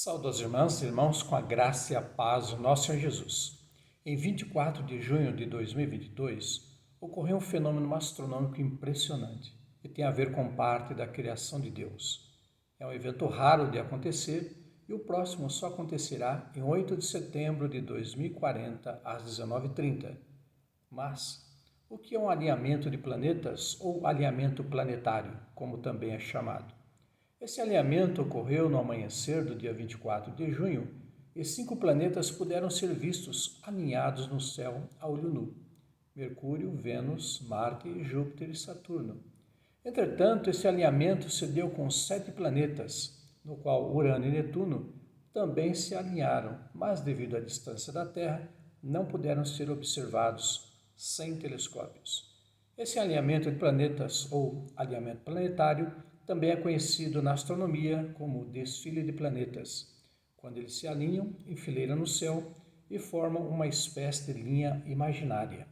Saúdo as irmãs e irmãos com a graça e a paz do nosso Senhor Jesus. Em 24 de junho de 2022, ocorreu um fenômeno astronômico impressionante que tem a ver com parte da criação de Deus. É um evento raro de acontecer e o próximo só acontecerá em 8 de setembro de 2040 às 19h30. Mas o que é um alinhamento de planetas ou alinhamento planetário, como também é chamado? Esse alinhamento ocorreu no amanhecer do dia 24 de junho e 5 planetas puderam ser vistos alinhados no céu a olho nu: Mercúrio, Vênus, Marte, Júpiter e Saturno. Entretanto, esse alinhamento se deu com 7 planetas, no qual Urano e Netuno também se alinharam, mas devido à distância da Terra, não puderam ser observados sem telescópios. Esse alinhamento de planetas ou alinhamento planetário também é conhecido na astronomia como desfile de planetas, quando eles se alinham em fileira no céu e formam uma espécie de linha imaginária.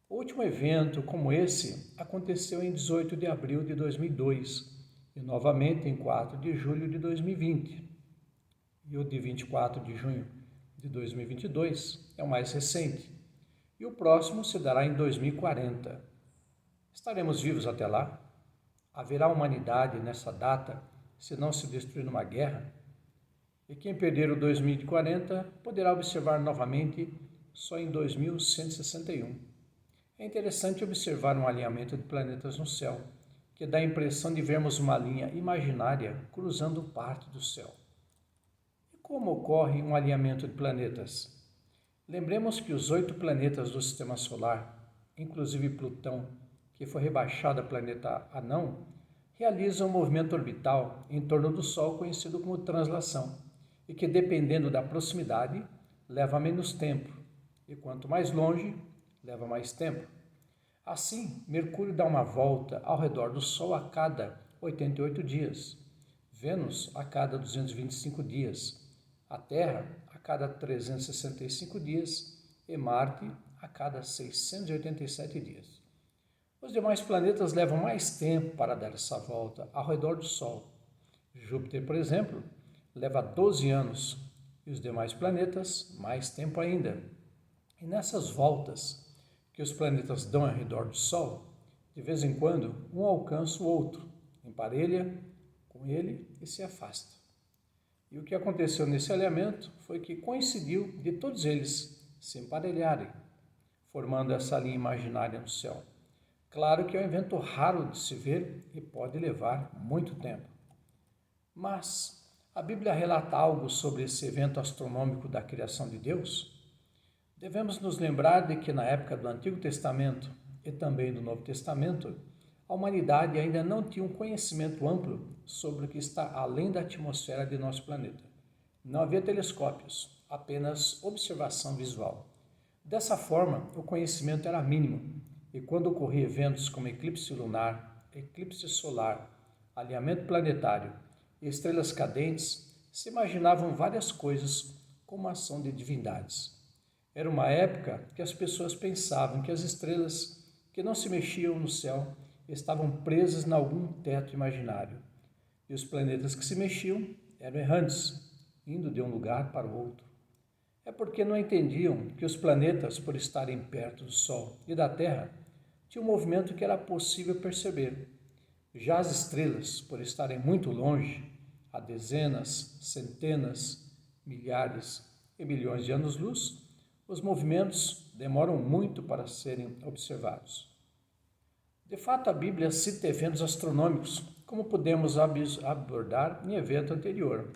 O último evento como esse aconteceu em 18 de abril de 2002 e novamente em 4 de julho de 2020. E o de 24 de junho de 2022 é o mais recente. E o próximo se dará em 2040. Estaremos vivos até lá? Haverá humanidade nessa data se não se destruir numa guerra? E quem perder o 2040 poderá observar novamente só em 2161. É interessante observar um alinhamento de planetas no céu, que dá a impressão de vermos uma linha imaginária cruzando parte do céu. E como ocorre um alinhamento de planetas? Lembremos que os 8 planetas do Sistema Solar, inclusive Plutão, que foi rebaixado a planeta anão, realizam um movimento orbital em torno do Sol conhecido como translação, e que, dependendo da proximidade, leva menos tempo, e quanto mais longe, leva mais tempo. Assim, Mercúrio dá uma volta ao redor do Sol a cada 88 dias, Vênus a cada 225 dias, a Terra a cada 365 dias e Marte a cada 687 dias. Os demais planetas levam mais tempo para dar essa volta ao redor do Sol. Júpiter, por exemplo, leva 12 anos e os demais planetas mais tempo ainda. E nessas voltas que os planetas dão ao redor do Sol, de vez em quando um alcança o outro, emparelha com ele e se afasta. E o que aconteceu nesse alinhamento foi que coincidiu de todos eles se emparelharem, formando essa linha imaginária no céu. Claro que é um evento raro de se ver e pode levar muito tempo. Mas a Bíblia relata algo sobre esse evento astronômico da criação de Deus? Devemos nos lembrar de que na época do Antigo Testamento e também do Novo Testamento, a humanidade ainda não tinha um conhecimento amplo sobre o que está além da atmosfera de nosso planeta. Não havia telescópios, apenas observação visual. Dessa forma, o conhecimento era mínimo. E quando ocorriam eventos como eclipse lunar, eclipse solar, alinhamento planetário e estrelas cadentes, se imaginavam várias coisas como ação de divindades. Era uma época que as pessoas pensavam que as estrelas que não se mexiam no céu estavam presas em algum teto imaginário, e os planetas que se mexiam eram errantes, indo de um lugar para o outro. É porque não entendiam que os planetas, por estarem perto do Sol e da Terra, tinha um movimento que era possível perceber. Já as estrelas, por estarem muito longe, a dezenas, centenas, milhares e milhões de anos-luz, os movimentos demoram muito para serem observados. De fato, a Bíblia cita eventos astronômicos, como podemos abordar em evento anterior.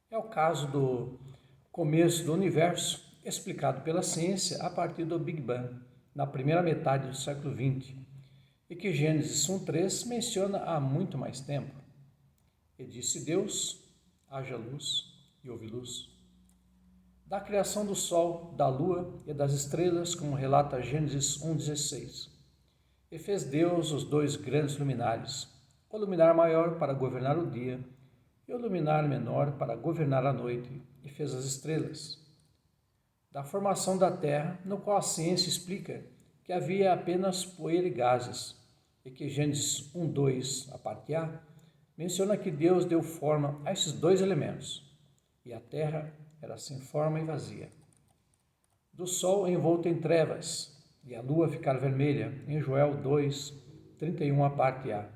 É o caso do começo do universo, explicado pela ciência a partir do Big Bang, na primeira metade do século XX, e que Gênesis 1:3 menciona há muito mais tempo. E disse Deus: haja luz, e houve luz. Da criação do Sol, da Lua e das estrelas, como relata Gênesis 1:16. E fez Deus os 2 grandes luminares, o luminar maior para governar o dia, e o luminar menor para governar a noite, e fez as estrelas. Da formação da Terra, no qual a ciência explica que havia apenas poeira e gases, e que Gênesis 1:2, a parte A, menciona que Deus deu forma a esses dois elementos, e a terra era sem forma e vazia. Do sol envolto em trevas, e a lua ficar vermelha, em Joel 2, 31, a parte A.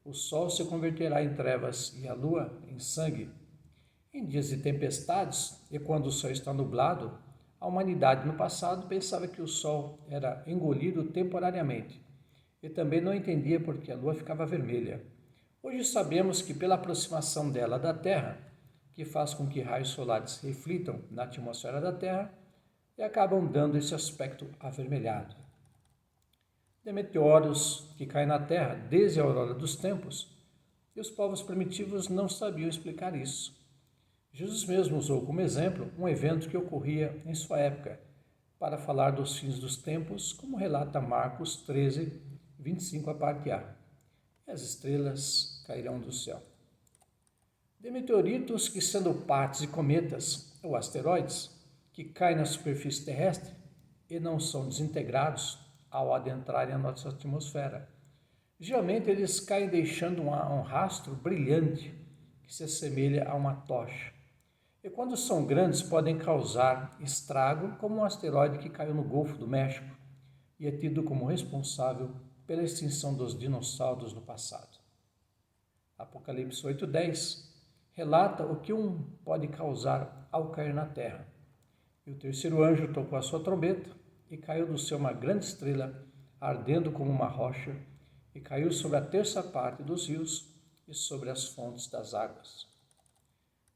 O sol se converterá em trevas e a lua em sangue. Em dias de tempestades, e quando o céu está nublado, a humanidade no passado pensava que o sol era engolido temporariamente, e também não entendia por que a lua ficava vermelha. Hoje sabemos que pela aproximação dela da Terra, que faz com que raios solares reflitam na atmosfera da Terra e acabam dando esse aspecto avermelhado. De meteoros que caem na Terra desde a aurora dos tempos, e os povos primitivos não sabiam explicar isso. Jesus mesmo usou como exemplo um evento que ocorria em sua época, para falar dos fins dos tempos, como relata Marcos 13, 25, a parte A. E as estrelas cairão do céu. De meteoritos que, sendo partes de cometas ou asteroides, que caem na superfície terrestre e não são desintegrados ao adentrarem a nossa atmosfera. Geralmente eles caem deixando um rastro brilhante que se assemelha a uma tocha. E quando são grandes podem causar estrago, como um asteroide que caiu no Golfo do México e é tido como responsável pela extinção dos dinossauros no passado. Apocalipse 8:10 relata o que pode causar ao cair na terra. E o terceiro anjo tocou a sua trombeta, e caiu do céu uma grande estrela, ardendo como uma rocha, e caiu sobre a terça parte dos rios e sobre as fontes das águas.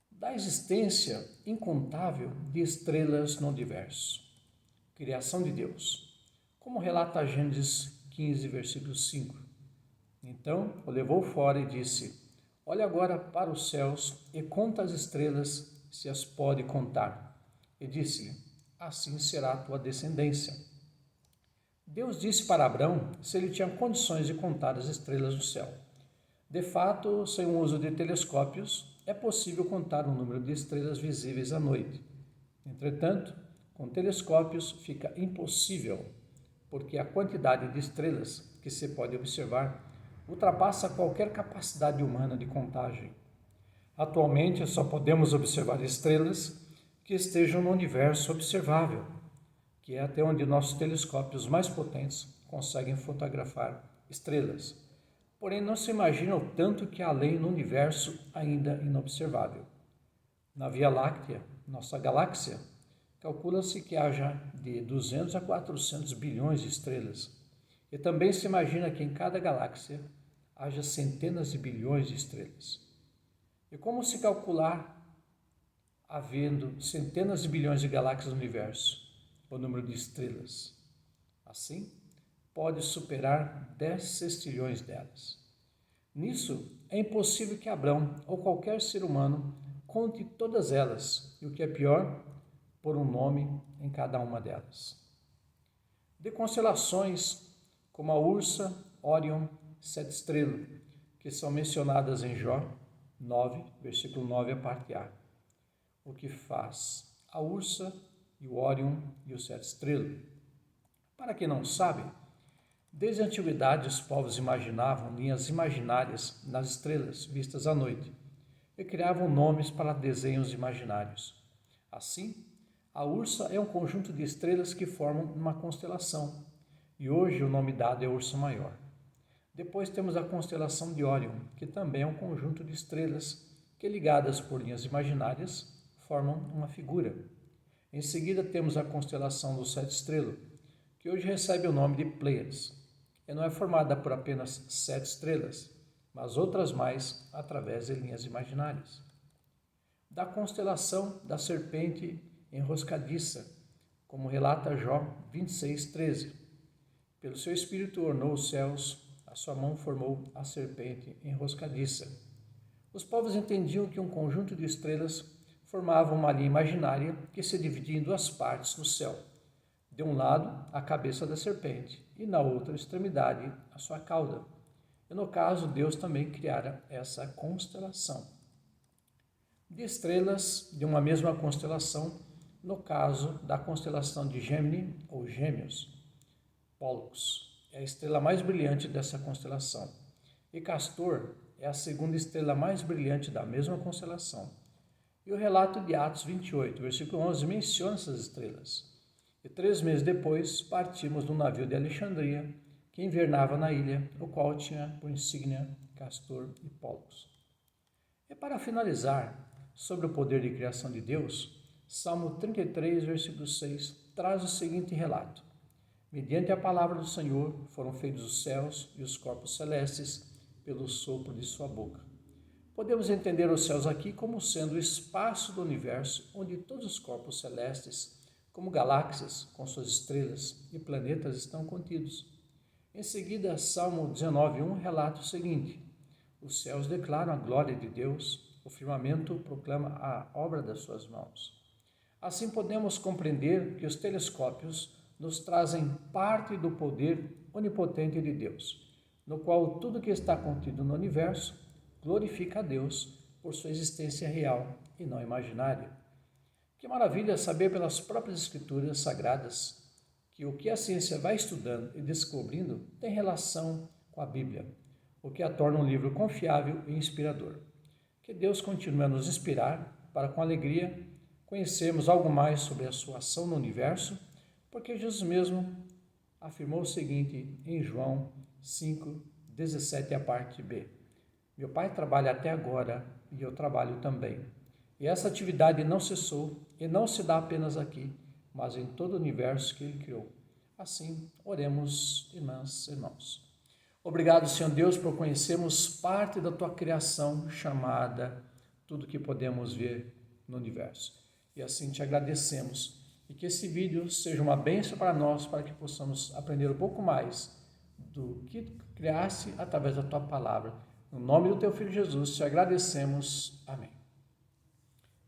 Da existência incontável de estrelas no universo. Criação de Deus. Como relata Gênesis 15, versículo 5. Então o levou fora e disse: Olha agora para os céus e conta as estrelas, se as pode contar. E disse-lhe: Assim será a tua descendência. Deus disse para Abrão se ele tinha condições de contar as estrelas do céu. De fato, sem o uso de telescópios, é possível contar o número de estrelas visíveis à noite. Entretanto, com telescópios fica impossível, porque a quantidade de estrelas que se pode observar ultrapassa qualquer capacidade humana de contagem. Atualmente, só podemos observar estrelas que estejam no universo observável, que é até onde nossos telescópios mais potentes conseguem fotografar estrelas. Porém, não se imagina o tanto que há além no universo ainda inobservável. Na Via Láctea, nossa galáxia, calcula-se que haja de 200 a 400 bilhões de estrelas. E também se imagina que em cada galáxia haja centenas de bilhões de estrelas. E como se calcular, havendo centenas de bilhões de galáxias no universo, o número de estrelas? Assim, pode superar 10 sextilhões delas. Nisso, é impossível que Abrão ou qualquer ser humano conte todas elas, e o que é pior, pôr um nome em cada uma delas. De constelações como a Ursa, Órion, Sete Estrelas, que são mencionadas em Jó 9, versículo 9, a parte A. O que faz a Ursa e o Órion e o Sete Estrelas? Para quem não sabe, desde a antiguidade os povos imaginavam linhas imaginárias nas estrelas vistas à noite e criavam nomes para desenhos imaginários. Assim, a Ursa é um conjunto de estrelas que formam uma constelação, e hoje o nome dado é Ursa Maior. Depois temos a constelação de Órion, que também é um conjunto de estrelas que, ligadas por linhas imaginárias, formam uma figura. Em seguida temos a constelação do Sete Estrelas, que hoje recebe o nome de Pleiades, e não é formada por apenas 7 estrelas, mas outras mais através de linhas imaginárias. Da constelação da serpente enroscadiça, como relata Jó 26:13. Pelo seu espírito ornou os céus, a sua mão formou a serpente enroscadiça. Os povos entendiam que um conjunto de estrelas formava uma linha imaginária que se dividia em duas partes no céu. De um lado, a cabeça da serpente, e na outra extremidade, a sua cauda. E no caso, Deus também criara essa constelação. De estrelas de uma mesma constelação, no caso da constelação de Gêmini ou Gêmeos, Pollux é a estrela mais brilhante dessa constelação. E Castor é a segunda estrela mais brilhante da mesma constelação. E o relato de Atos 28, versículo 11, menciona essas estrelas. E 3 meses depois, partimos num navio de Alexandria, que invernava na ilha, o qual tinha por insígnia Castor e Pólux. E para finalizar, sobre o poder de criação de Deus, Salmo 33, versículo 6, traz o seguinte relato. Mediante a palavra do Senhor foram feitos os céus e os corpos celestes pelo sopro de sua boca. Podemos entender os céus aqui como sendo o espaço do universo onde todos os corpos celestes, como galáxias com suas estrelas e planetas, estão contidos. Em seguida, Salmo 19:1 relata o seguinte: os céus declaram a glória de Deus, o firmamento proclama a obra das suas mãos. Assim podemos compreender que os telescópios nos trazem parte do poder onipotente de Deus, no qual tudo que está contido no universo glorifica a Deus por sua existência real e não imaginária. Que maravilha saber pelas próprias escrituras sagradas que o que a ciência vai estudando e descobrindo tem relação com a Bíblia, o que a torna um livro confiável e inspirador. Que Deus continue a nos inspirar para, com alegria, conhecermos algo mais sobre a sua ação no universo, porque Jesus mesmo afirmou o seguinte em João 5:17, a parte B. Meu Pai trabalha até agora e eu trabalho também. E essa atividade não cessou e não se dá apenas aqui, mas em todo o universo que Ele criou. Assim, oremos, irmãs e irmãos. Obrigado, Senhor Deus, por conhecermos parte da Tua criação chamada tudo que podemos ver no universo. E assim te agradecemos. E que esse vídeo seja uma bênção para nós, para que possamos aprender um pouco mais do que criaste através da Tua palavra. No nome do Teu Filho Jesus, te agradecemos. Amém.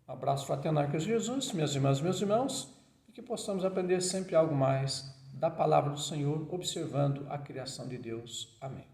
Um abraço fraternal com Jesus, minhas irmãs e meus irmãos, e que possamos aprender sempre algo mais da palavra do Senhor, observando a criação de Deus. Amém.